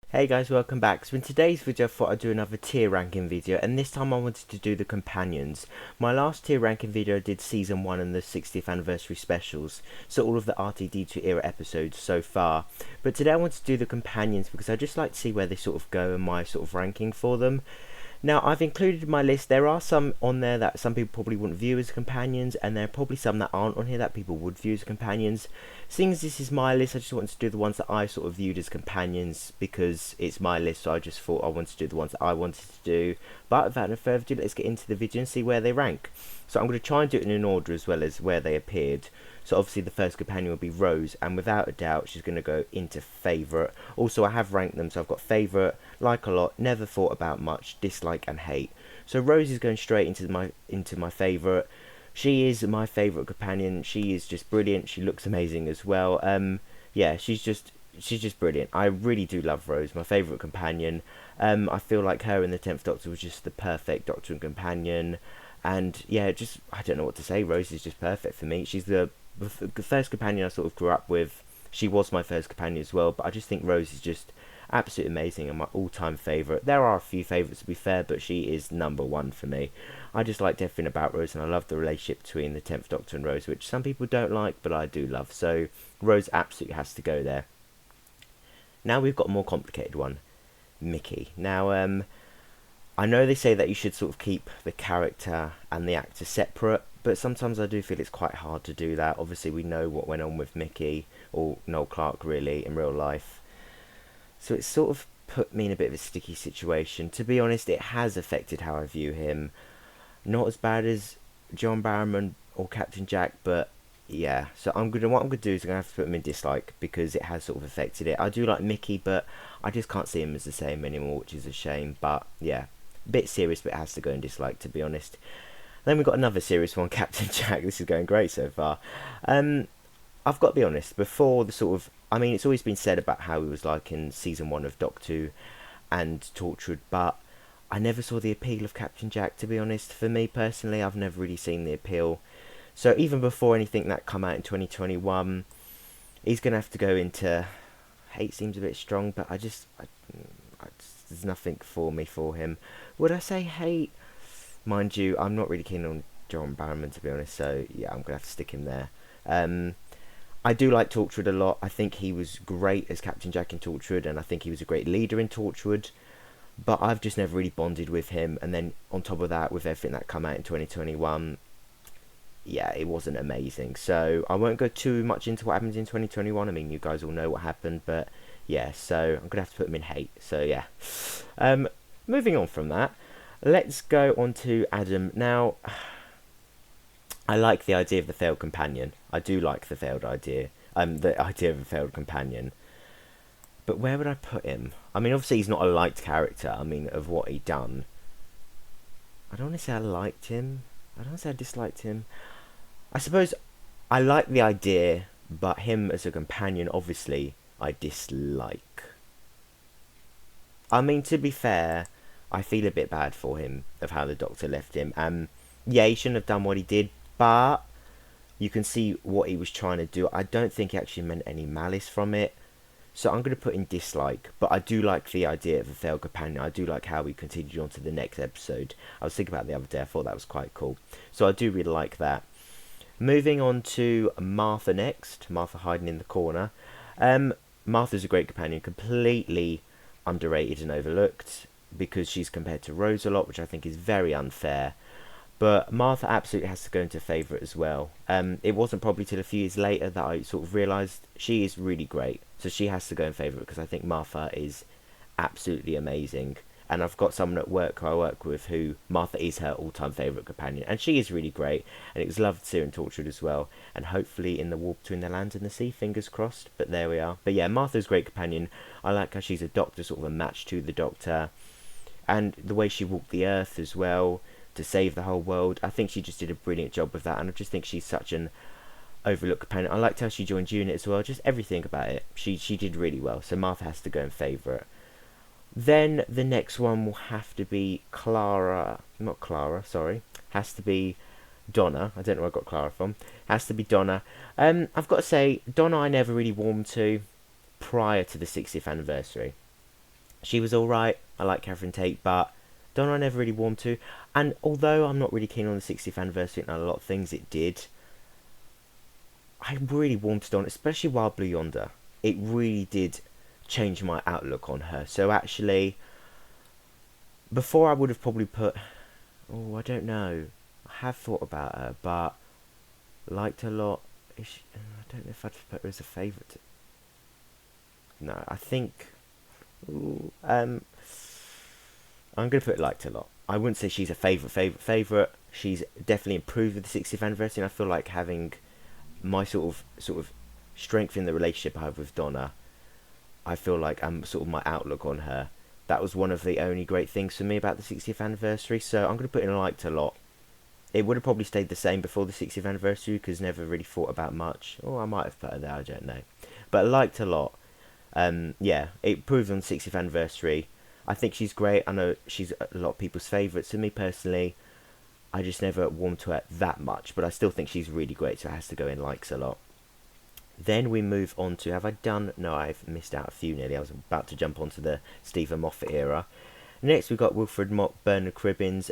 Hey guys, welcome back. So in today's video I thought I'd do another tier ranking video, and this time I wanted to do the companions. My last tier ranking video I did season 1 and the 60th anniversary specials, so all of the RTD2 era episodes so far. But today I want to do the companions because I just like to see where they sort of go and my sort of ranking for them. Now, I've included in my list, there are some on there that some people probably wouldn't view as companions, and there are probably some that aren't on here that people would view as companions. Seeing as this is my list, I just wanted to do the ones that I sort of viewed as companions because it's my list, so I just thought I wanted to do the ones that I wanted to do. But without no further ado, let's get into the video and see where they rank. So I'm going to try and do it in an order as well as where they appeared. So obviously the first companion will be Rose, and without a doubt she's going to go into favourite. Also, I have ranked them, so I've got favourite, like a lot, never thought about much, dislike and hate. So Rose is going straight into my favourite. She is my favourite companion. She is just brilliant. She looks amazing as well. Yeah, she's just brilliant. I really do love Rose, my favourite companion. I feel like her and the 10th Doctor was just the perfect Doctor and companion. And yeah, just I don't know what to say. Rose is just perfect for me. She's the first companion I sort of grew up with. She was my first companion as well, but I just think Rose is just absolutely amazing and my all-time favourite. There are a few favourites to be fair, but she is number one for me. I just liked everything about Rose, and I love the relationship between the 10th Doctor and Rose, which some people don't like, but I do love. So Rose absolutely has to go there. Now we've got a more complicated one, Mickey. Now, I know they say that you should sort of keep the character and the actor separate, but sometimes I do feel it's quite hard to do that. Obviously, we know what went on with Mickey, or Noel Clarke really, in real life. So it's sort of put me in a bit of a sticky situation. To be honest, it has affected how I view him. Not as bad as John Barrowman or Captain Jack, but yeah. So what I'm gonna do is I'm gonna have to put him in dislike because it has sort of affected it. I do like Mickey, but I just can't see him as the same anymore, which is a shame. But yeah, a bit serious, but it has to go in dislike, to be honest. Then we've got another serious one, Captain Jack. This is going great so far. I've got to be honest, before the sort of, I mean, it's always been said about how he was like in season 1 of Doctor Who and Tortured, but I never saw the appeal of Captain Jack, to be honest. For me personally, I've never really seen the appeal. So even before anything that come out in 2021, he's going to have to go into, hate seems a bit strong, but there's nothing for me for him. Would I say hate? Mind you, I'm not really keen on John Barrowman, to be honest, so yeah, I'm going to have to stick him there. I do like Torchwood a lot. I think he was great as Captain Jack in Torchwood, and I think he was a great leader in Torchwood. But I've just never really bonded with him. And then on top of that, with everything that come out in 2021, yeah, it wasn't amazing. So I won't go too much into what happened in 2021. I mean, you guys all know what happened, but yeah. So I'm gonna have to put him in hate. So yeah. Moving on from that, let's go on to Adam now. I like the idea of the failed companion. I do like the failed idea. The idea of a failed companion. But where would I put him? I mean, obviously he's not a liked character. I mean, of what he done. I don't want to say I liked him. I don't want to say I disliked him. I suppose I like the idea, but him as a companion, obviously, I dislike. I mean, to be fair, I feel a bit bad for him of how the Doctor left him. Yeah, he shouldn't have done what he did, but you can see what he was trying to do. I don't think he actually meant any malice from it. So I'm going to put in dislike, but I do like the idea of a failed companion. I do like how we continued on to the next episode. I was thinking about it the other day. I thought that was quite cool. So I do really like that. Moving on to Martha next. Martha hiding in the corner. Martha's a great companion. Completely underrated and overlooked because she's compared to Rose a lot, which I think is very unfair. But Martha absolutely has to go into favourite as well. It wasn't probably till a few years later that I sort of realised she is really great. So she has to go in favourite because I think Martha is absolutely amazing. And I've got someone at work who I work with who Martha is her all-time favourite companion. And she is really great. And it was lovely to see her in Torchwood as well. And hopefully in the War Between the Land and the Sea, fingers crossed. But there we are. But yeah, Martha's a great companion. I like how she's a doctor, sort of a match to the Doctor. And the way she walked the earth as well to save the whole world. I think she just did a brilliant job with that, and I just think she's such an overlooked companion. I liked how she joined Unit as well, just everything about it. She did really well, so Martha has to go in favourite. Then the next one will have to be has to be Donna. I don't know where I got Clara from. Has to be Donna. I've got to say, Donna I never really warmed to prior to the 60th anniversary. She was alright. I like Catherine Tate, but Donna I never really warmed to. And although I'm not really keen on the 60th anniversary and a lot of things it did, I really warmed to Donna, especially Wild Blue Yonder. It really did change my outlook on her. So actually, before I would have probably put, oh, I don't know. I have thought about her, but liked her a lot. I don't know if I'd put her as a favourite. No, I think. Ooh, I'm going to put liked her a lot. I wouldn't say she's a favourite. She's definitely improved with the 60th anniversary, and I feel like having my sort of strength in the relationship I have with Donna, I feel like sort of my outlook on her. That was one of the only great things for me about the 60th anniversary. So I'm going to put in liked a lot. It would have probably stayed the same before the 60th anniversary because never really thought about much. Or I might have put her there, I don't know. But liked a lot. Yeah, it proved on the 60th anniversary. I think she's great. I know she's a lot of people's favourites. For me personally, I just never warmed to her that much. But I still think she's really great, so it has to go in likes a lot. Then we move on to, have I done? No, I've missed out a few nearly. I was about to jump onto the Stephen Moffat era. Next we've got Wilfred Mott, Bernard Cribbins.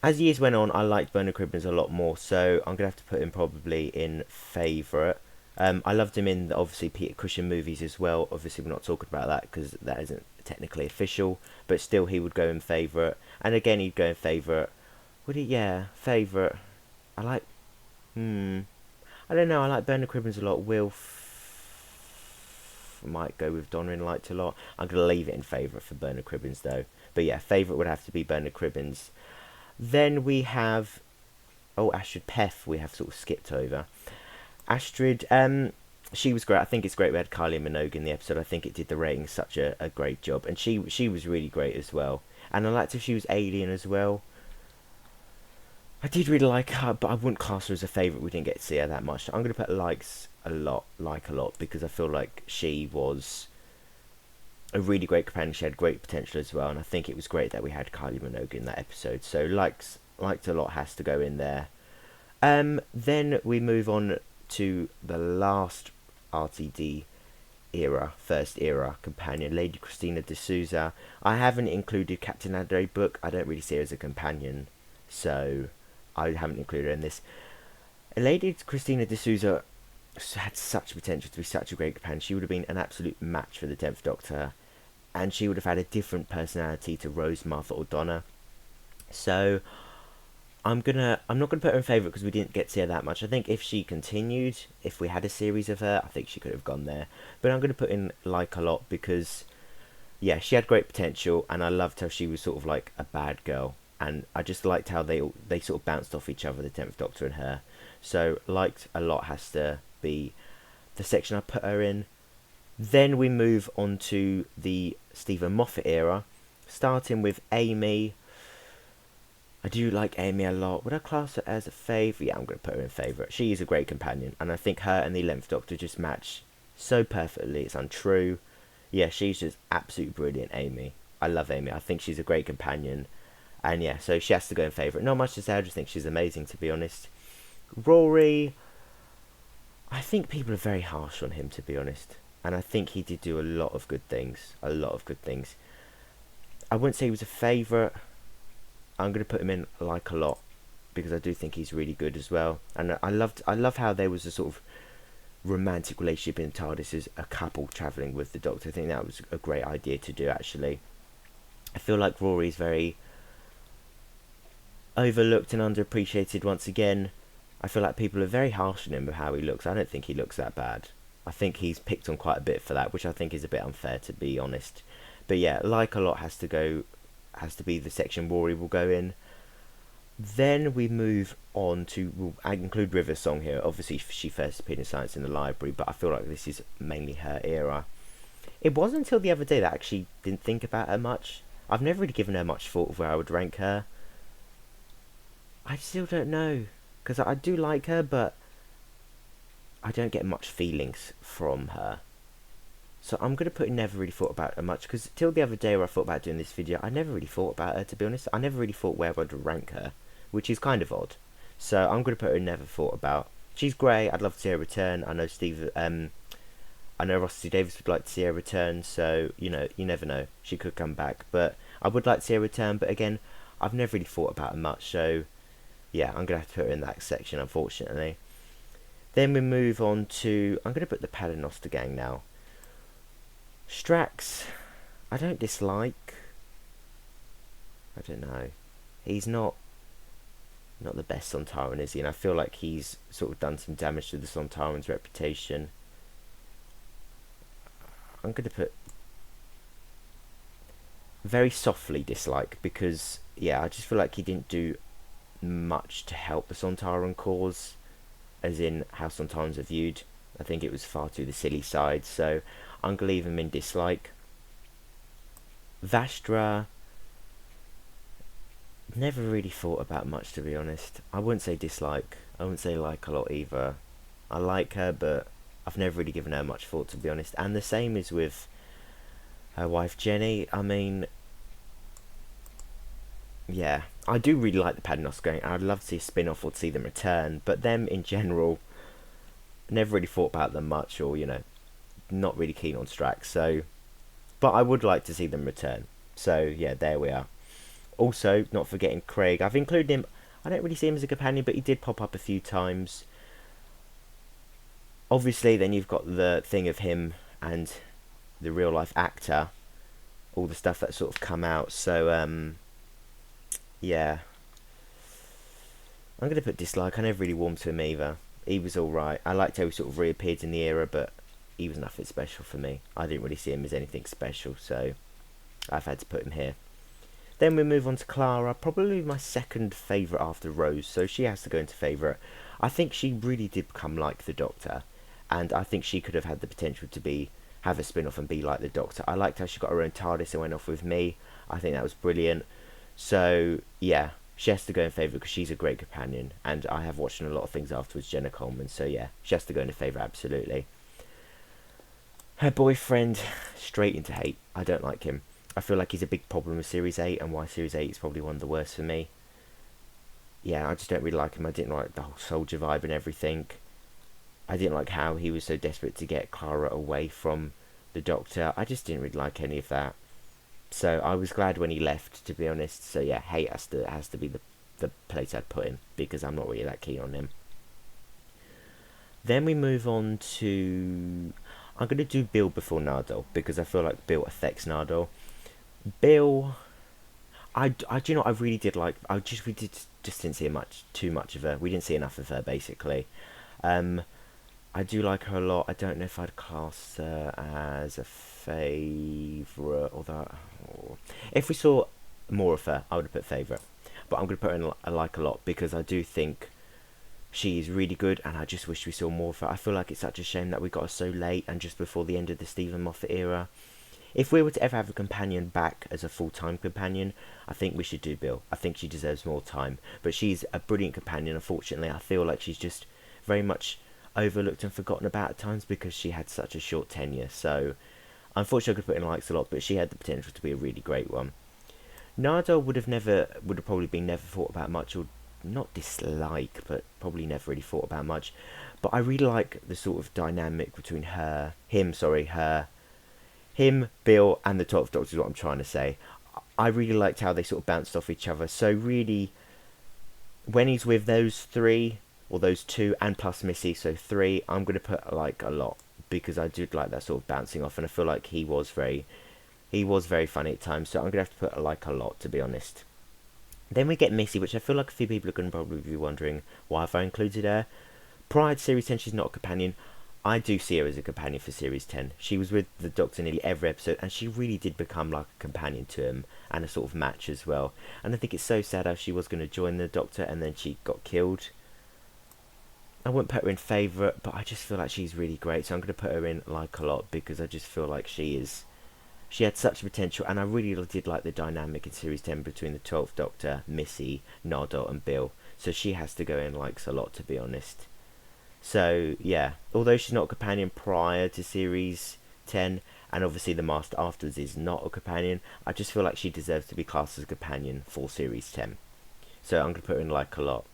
As years went on, I liked Bernard Cribbins a lot more, so I'm going to have to put him probably in favourite. I loved him in, obviously, Peter Cushing movies as well. Obviously, we're not talking about that because that isn't technically official, but still he would go in favourite. And again, he'd go in favourite. Would he? Yeah, favourite. I like... I don't know, I like Bernard Cribbins a lot. Might go with Donna in liked a lot. I'm going to leave it in favourite for Bernard Cribbins though. But yeah, favourite would have to be Bernard Cribbins. Then we have... Oh, Astrid Peth we have sort of skipped over. Astrid, she was great. I think it's great we had Kylie Minogue in the episode. I think it did the ratings such a great job. And she was really great as well. And I liked if she was alien as well. I did really like her, but I wouldn't class her as a favourite. We didn't get to see her that much. I'm going to put like a lot, because I feel like she was a really great companion. She had great potential as well, and I think it was great that we had Kylie Minogue in that episode. So liked a lot has to go in there. Then we move on to the last RTD era, first era companion, Lady Christina de Souza. I haven't included Captain Andre Book. I don't really see her as a companion, so I haven't included her in this. Lady Christina de Souza had such potential to be such a great companion. She would have been an absolute match for the 10th Doctor, and she would have had a different personality to Rose, Martha or Donna. So I'm not gonna put her in favourite because we didn't get to see her that much. I think if she continued, if we had a series of her, I think she could have gone there. But I'm gonna put in like a lot because yeah, she had great potential, and I loved how she was sort of like a bad girl. And I just liked how they sort of bounced off each other, the 10th Doctor and her. So liked a lot has to be the section I put her in. Then we move on to the Stephen Moffat era, starting with Amy. I do like Amy a lot. Would I class her as a favourite? Yeah, I'm going to put her in favourite. She is a great companion, and I think her and the 11th Doctor just match so perfectly. It's untrue. Yeah, she's just absolutely brilliant, Amy. I love Amy. I think she's a great companion. And yeah, so she has to go in favourite. Not much to say, I just think she's amazing, to be honest. Rory, I think people are very harsh on him, to be honest. And I think he did do a lot of good things. A lot of good things. I wouldn't say he was a favourite. I'm going to put him in like a lot, because I do think he's really good as well. And I love how there was a sort of romantic relationship in TARDIS as a couple travelling with the Doctor. I think that was a great idea to do, actually. I feel like Rory's very overlooked and underappreciated once again. I feel like people are very harsh on him with how he looks. I don't think he looks that bad. I think he's picked on quite a bit for that, which I think is a bit unfair, to be honest. But yeah, like a lot has to be the section Rory will go in. Then we move on to, I include River's song here. Obviously she first appeared in Science in the Library, but I feel like this is mainly her era. It wasn't until the other day that I actually didn't think about her much. I've never really given her much thought of where I would rank her. I still don't know, because I do like her, but I don't get much feelings from her. So I'm going to put never really thought about her much, because till the other day where I thought about doing this video, I never really thought about her, to be honest. I never really thought where I would rank her, which is kind of odd. So I'm going to put her never thought about. She's great, I'd love to see her return. I know Steve, I know Ross Davis would like to see her return, so, you know, you never know. She could come back. But I would like to see her return, but again, I've never really thought about her much, so yeah, I'm going to have to put her in that section, unfortunately. Then we move on to... I'm going to put the Paternoster gang now. Strax, I don't dislike. I don't know. He's not the best Sontaran, is he? And I feel like he's sort of done some damage to the Sontaran's reputation. I'm going to put very softly dislike, because, yeah, I just feel like he didn't do much to help the Sontaran cause, as in how Sontarans are viewed. I think it was far too the silly side, so I'm going to leave him in dislike. Vastra, never really thought about much, to be honest. I wouldn't say dislike. I wouldn't say like a lot either. I like her, but I've never really given her much thought, to be honest. And the same is with her wife Jenny. I mean, yeah, I do really like the Paternoster gang. I'd love to see a spin-off or to see them return, but them in general, never really thought about them much, or, you know, not really keen on Strax. So, but I would like to see them return. So yeah, there we are. Also, not forgetting Craig. I've included him. I don't really see him as a companion, but he did pop up a few times. Obviously, then you've got the thing of him and the real life actor, all the stuff that sort of come out. So yeah, I'm gonna put dislike. I never really warmed to him either. He was alright. I liked how he sort of reappeared in the era, but he was nothing special for me. I didn't really see him as anything special, so I've had to put him here. Then we move on to Clara, probably my second favourite after Rose, so she has to go into favourite. I think she really did become like the Doctor, and I think she could have had the potential to have a spin-off and be like the Doctor. I liked how she got her own TARDIS and went off with me. I think that was brilliant. So yeah, she has to go in favourite because she's a great companion, and I have watched a lot of things afterwards, Jenna Coleman, so yeah, she has to go into favourite, absolutely. Her boyfriend, straight into hate. I don't like him. I feel like he's a big problem with Series 8, and why Series 8 is probably one of the worst for me. Yeah, I just don't really like him. I didn't like the whole soldier vibe and everything. I didn't like how he was so desperate to get Clara away from the Doctor. I just didn't really like any of that. So I was glad when he left, to be honest. So yeah, hate has to be the place I'd put him, because I'm not really that keen on him. Then we move on to... I'm going to do Bill before Nardole, because I feel like Bill affects Nardole. Bill, do you know what I really did like? We just didn't see too much of her. We didn't see enough of her, basically. I do like her a lot. I don't know if I'd class her as a favourite, although if we saw more of her, I would have put favourite. But I'm going to put her in a like a lot, because I do think she's really good, and I just wish we saw more of her. I feel like it's such a shame that we got her so late and just before the end of the Stephen Moffat era. If we were to ever have a companion back as a full-time companion, I think we should do Bill. I think she deserves more time. But she's a brilliant companion. Unfortunately, I feel like she's just very much overlooked and forgotten about at times, because she had such a short tenure. So, unfortunately, I could put in likes a lot, but she had the potential to be a really great one. Nardole would have probably been never thought about much, or not dislike, but probably never really thought about much. But I really like the sort of dynamic between him, Bill, and the 12th Doctor is what I'm trying to say. I really liked how they sort of bounced off each other. So really, when he's with those three, or those two, and plus Missy, so three, I'm going to put like a lot, because I did like that sort of bouncing off, and I feel like he was very funny at times. So I'm going to have to put like a lot, to be honest. Then we get Missy, which I feel like a few people are going to probably be wondering why have I included her. Prior to Series 10, she's not a companion. I do see her as a companion for Series 10. She was with the Doctor nearly every episode, and she really did become like a companion to him, and a sort of match as well. And I think it's so sad how she was going to join the Doctor, and then she got killed. I wouldn't put her in favourite, but I just feel like she's really great, so I'm going to put her in like a lot, because I just feel like she had such potential, and I really did like the dynamic in Series 10 between the 12th Doctor, Missy, Nardole, and Bill. So she has to go in likes a lot, to be honest. So yeah, although she's not a companion prior to Series 10, and obviously the Master afterwards is not a companion, I just feel like she deserves to be classed as a companion for Series 10. So I'm going to put her in like a lot.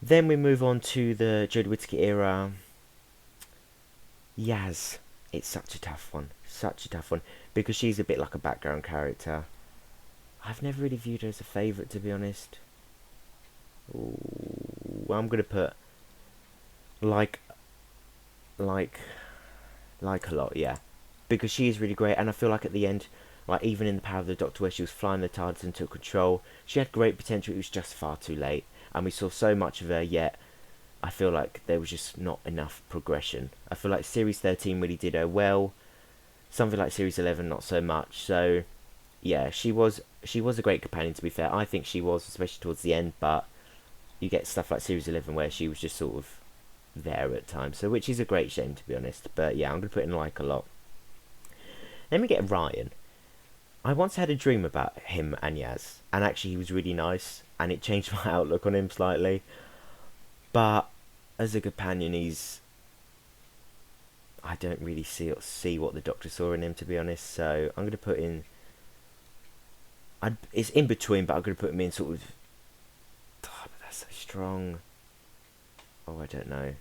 Then we move on to the Jodie Whittaker era. Yaz. It's such a tough one. Such a tough one. Because she's a bit like a background character. I've never really viewed her as a favourite, to be honest. Ooh, I'm going to put... Like... Like... Like a lot, yeah. Because she is really great, and I feel like at the end... Like, even in The Power of the Doctor, where she was flying the TARDIS and took control, she had great potential. It was just far too late. And we saw so much of her, yet I feel like there was just not enough progression. I feel like Series 13 really did her well. Something like Series 11, not so much. So, yeah, she was a great companion, to be fair. I think she was, especially towards the end, but you get stuff like Series 11 where she was just sort of there at times. So, which is a great shame, to be honest. But, yeah, I'm going to put in like a lot. Then we get Ryan. I once had a dream about him and Yaz, and actually he was really nice, and it changed my outlook on him slightly. But as a companion, I don't really see what the Doctor saw in him, to be honest. So I'm going to put in... it's in between, but I'm going to put him in sort of... Oh, but that's so strong. Oh, I don't know.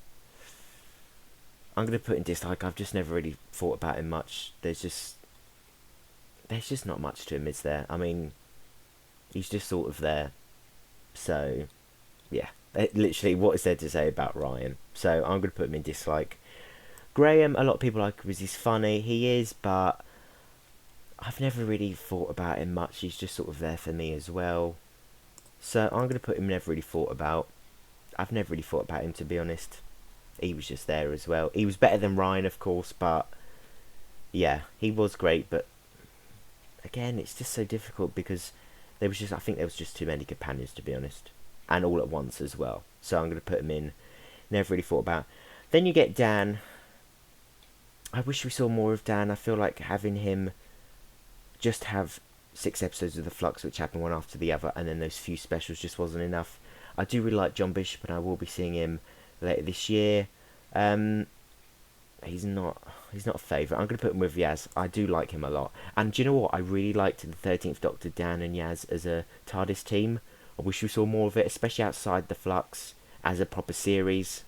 I'm going to put in dislike. I've just never really thought about him much. There's just not much to him, is there? I mean, he's just sort of there. So, yeah. Literally, what is there to say about Ryan? So, I'm going to put him in dislike. Graham, a lot of people like because he's funny. He is, but I've never really thought about him much. He's just sort of there for me as well. So, I'm going to put him never really thought about. I've never really thought about him, to be honest. He was just there as well. He was better than Ryan, of course, but yeah, he was great, but again, it's just so difficult because I think there was just too many companions, to be honest, and all at once as well. So I'm going to put him in. Never really thought about. Then you get Dan. I wish we saw more of Dan. I feel like having him just have 6 episodes of The Flux, which happened one after the other, and then those few specials just wasn't enough. I do really like John Bishop, and I will be seeing him later this year. He's not a favourite. I'm going to put him with Yaz. I do like him a lot. And do you know what? I really liked the 13th Doctor, Dan and Yaz as a TARDIS team. I wish we saw more of it, especially outside the Flux, as a proper series.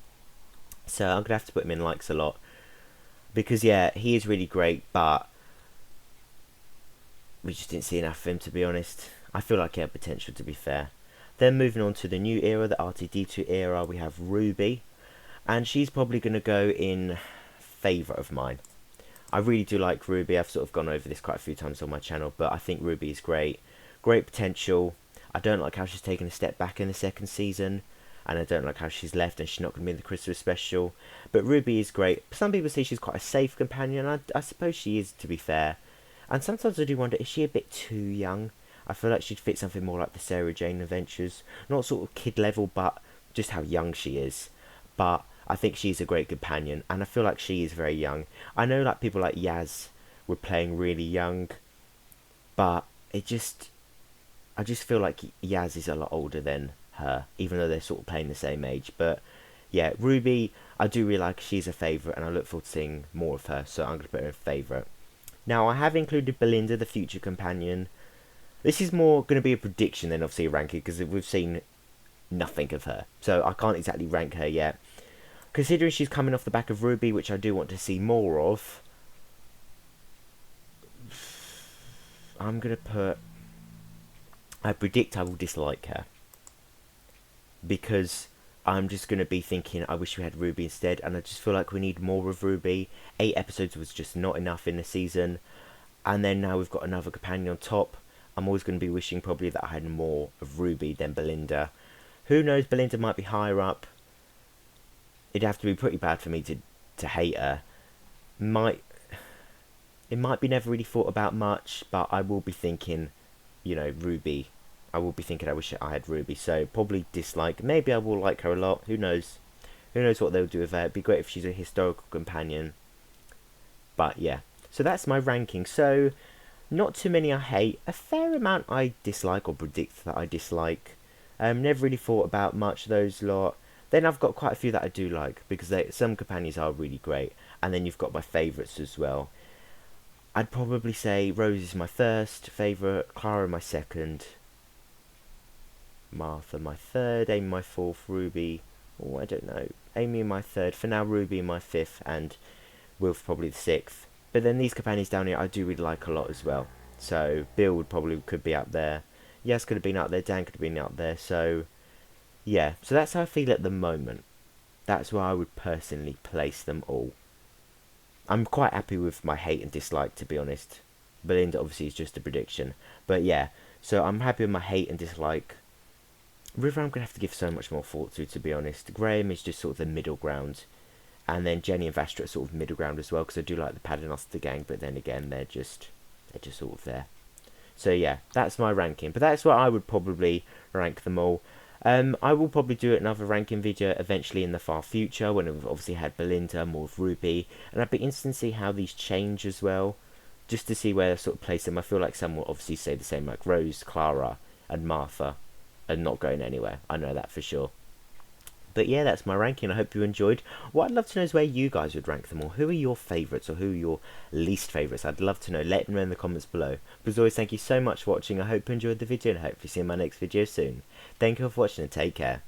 So I'm going to have to put him in likes a lot. Because, yeah, he is really great, but we just didn't see enough of him, to be honest. I feel like he had potential, to be fair. Then moving on to the new era, the RTD2 era, we have Ruby. And she's probably going to go in favourite of mine. I really do like Ruby. I've sort of gone over this quite a few times on my channel, but I think Ruby is great. Great potential. I don't like how she's taken a step back in the second season, and I don't like how she's left and she's not going to be in the Christmas special. But Ruby is great. Some people say she's quite a safe companion. I suppose she is, to be fair. And sometimes I do wonder, is she a bit too young? I feel like she'd fit something more like the Sarah Jane Adventures. Not sort of kid level, but just how young she is. But I think she's a great companion, and I feel like she is very young. I know like people like Yaz were playing really young, but I just feel like Yaz is a lot older than her, even though they're sort of playing the same age. But yeah, Ruby, I do really like. She's a favourite, and I look forward to seeing more of her, so I'm going to put her in favourite. Now, I have included Belinda, the future companion. This is more going to be a prediction than obviously a ranking, because we've seen nothing of her, so I can't exactly rank her yet. Considering she's coming off the back of Ruby, which I do want to see more of, I'm going to put... I predict I will dislike her. Because I'm just going to be thinking, I wish we had Ruby instead, and I just feel like we need more of Ruby. 8 episodes was just not enough in the season, and then now we've got another companion on top. I'm always going to be wishing probably that I had more of Ruby than Belinda. Who knows, Belinda might be higher up. It'd have to be pretty bad for me to hate her. It might be never really thought about much, but I will be thinking, you know, Ruby. I will be thinking I wish I had Ruby, so probably dislike. Maybe I will like her a lot, who knows. Who knows what they'll do with her. It'd be great if she's a historical companion. But yeah, so that's my ranking. So, not too many I hate. A fair amount I dislike or predict that I dislike. Never really thought about much those lot. Then I've got quite a few that I do like, because some companions are really great. And then you've got my favourites as well. I'd probably say Rose is my first favourite, Clara my second, Martha my third, Amy my fourth, Ruby, oh I don't know, Amy my third, for now Ruby my fifth, and Wilf probably the 6th. But then these companions down here I do really like a lot as well. So Bill would probably could be up there. Yas could have been up there. Dan could have been up there. So yeah, so that's how I feel at the moment. That's where I would personally place them all. I'm quite happy with my hate and dislike, to be honest. Belinda obviously is just a prediction. But yeah, so I'm happy with my hate and dislike. River I'm going to have to give so much more thought to be honest. Graham is just sort of the middle ground. And then Jenny and Vastra are sort of middle ground as well, because I do like the Paternoster gang, but then again, they're just sort of there. So yeah, that's my ranking. But that's where I would probably rank them all. I will probably do another ranking video eventually in the far future, when we've obviously had Belinda, more of Ruby, and I'd be interested to see how these change as well, just to see where I sort of place them. I feel like some will obviously say the same, like Rose, Clara, and Martha are not going anywhere. I know that for sure. But yeah, that's my ranking. I hope you enjoyed. What I'd love to know is where you guys would rank them all. Who are your favourites or who are your least favourites? I'd love to know. Let me know in the comments below. But as always, thank you so much for watching. I hope you enjoyed the video and I hope you see my next video soon. Thank you for watching and take care.